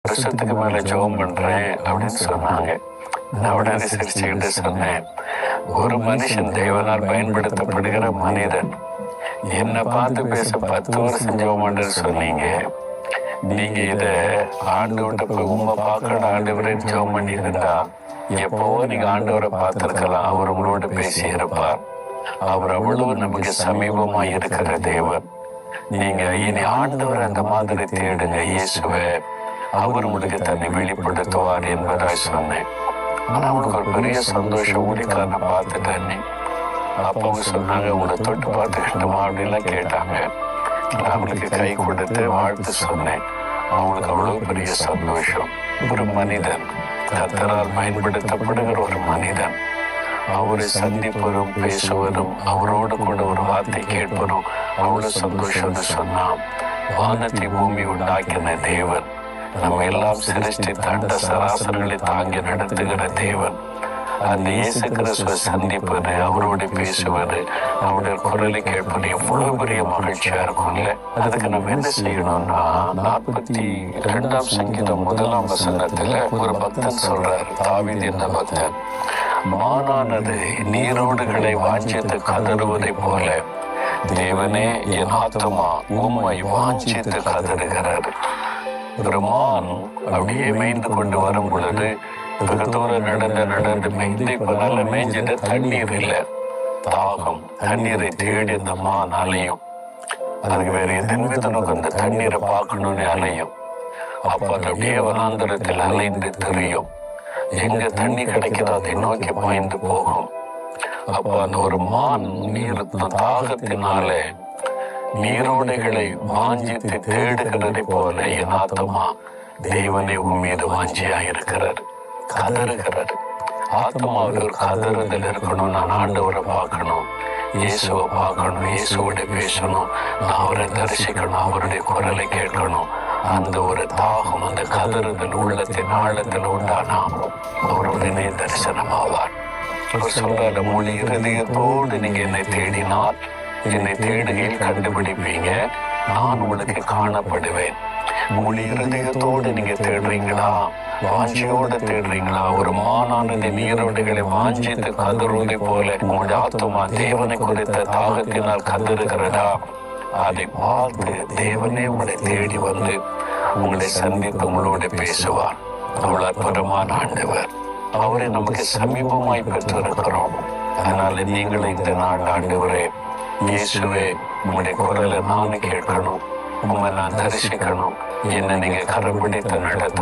வருஷத்துக்கு மேல ஜெபம் பண்றேன் அப்படின்னு சொன்னாங்க. நான் உடனே சிரிச்சுக்கிட்டு சொன்னேன், ஒரு மனுஷன் தேவனால் பயன்படுத்தப்படுகிற மனிதன் என்னை பார்த்து பேச 10 வருஷம் ஜெபம் பண்றேன்னு சொன்னீங்க. நீங்க இத ஆண்டவர்கிட்ட போய் உண்மை பார்க்கணும் ஆண்டவரேன்னு ஜெபம் பண்ணியிருந்தா எப்பவோ நீங்க ஆண்டவரை பார்த்திருக்கலாம். அவர் உங்களோட பேசி இருப்பார். அவர் அவ்வளவு நமக்கு சமீபமா இருக்கிற தேவன். நீங்க இனி ஆண்டவர் அந்த மாதிரி தேடுங்க இயேசுவை, அவர் உங்களுக்கு தன்னை வெளிப்படுத்துவார் என்பதாய் சொன்னேன். ஆனா அவனுக்கு ஒரு பெரிய சந்தோஷம், ஊழிக்காரனை பார்த்துட்டேன்னு. அப்போ அவங்க சொன்னாங்க, உங்களை தொட்டு பார்த்துக்கிட்டோமா அப்படின்லாம் கேட்டாங்க. நான் அவங்களுக்கு கை கொடுத்து வாழ்த்து சொன்னேன். அவங்களுக்கு அவ்வளவு பெரிய சந்தோஷம். ஒரு மனிதன், கர்த்தரால் பயன்படுத்தப்படுகிற ஒரு மனிதன், அவரை சந்திப்பதும் பேசுவதும் அவரோடு கூட ஒரு வார்த்தை கேட்பதும் அவ்வளவு சந்தோஷம்னு சொன்னான். வானத்தை பூமி உண்டாக்கின தேவன், நம்ம எல்லாம் சிருஷ்டி தண்ட சராசரங்களை தாங்கி நடத்துகிற தேவன், அந்த இயேசு கிறிஸ்துவை சந்திப்பது, அவரோடு பேசுவது, அவருடைய குரலை கேட்பது எவ்வளவு பெரிய மகிழ்ச்சியா இருக்கும்ல. அதுக்கு நம்ம என்ன செய்யணும்னா, 42ஆம் சங்கீதம் 1ஆம் வசனத்துல ஒரு பக்தன் சொல்றாரு, தாவீது என்ற பக்தன், மானானது நீரோடுகளை வாஞ்சித்து கதறுவதை போல தேவனே என் ஆத்துமா உம்மை வாஞ்சித்து கதறுகிறார். ஒரு மான் அப்படியே மேய்ந்து கொண்டு வரும் பொழுது வெகு தூரம் நடந்து மேய்ந்து இப்ப நல்ல மேய்ஞ்சிட்டு தண்ணீர் இல்லை, தாகம், தண்ணீரை தேடி அந்த மான் அலையும். அதுக்கு வேற எதற்கு அந்த தண்ணீரை பார்க்கணும்னு அலையும். அப்ப அது அப்படியே வனாந்தரத்தில் அலைந்து தெரியும். எங்க தண்ணி கிடைக்குதோ அதை நோக்கி பாய்ந்து போகும். அப்ப அந்த ஒரு மான் நீர் தாகத்தினாலே நீரோடைகளை வாஞ்சித்து தேடுகிறதை போல என் ஆத்மா தேவனை உம்மீது வாஞ்சியா இருக்கிறார், கதறுகிறார். ஆத்மாவில் ஒரு கதறுதல் இருக்கணும். நான் ஆண்டவரை பார்க்கணும், இயேசுவை பார்க்கணும், இயேசுவோட பேசணும், நான் அவரை தரிசிக்கணும், அவருடைய குரலை கேட்கணும். அந்த ஒரு தாகம், அந்த கதறுதல் உள்ளத்தின் ஆழத்தில் உண்டானா அவர் உடனே தரிசனமாவார். அவர் சொல்றாரு, முழு இருதயத்தோடு நீங்க என்னை தேடினால் என்னை தேடுகையில் கண்டுபிடிப்பீங்க, நான் உங்களுக்கு காணப்படுவேன். முழு இருதயத்தோடு நீங்க தேடுறீங்களா, வாஞ்சியோடு தேடுறீங்களா? ஒரு மானானது நீரோடைகளை வாஞ்சித்து கதறுவதை போல உங்களுடைய ஆத்துமா தேவனை குறித்த தாகத்தினால் கதறுகிறதா? அதை பார்த்து தேவனே உங்களை தேடி வந்து உங்களை சந்தித்து உங்களோட பேசுவார். அவ்வளவு அற்புதமான ஆண்டவர், அவரை நமக்கு சமீபமாய் பெற்றிருக்கிறோம். அதனால நீங்களும் இந்த நாள் ஆண்டவரே, இயேசுவே, உங்களுடைய குரலை நானும் கேட்கணும், உங்களை நான் தரிசிக்கணும், என்ன நீங்க கரம் பிடித்து நடத்த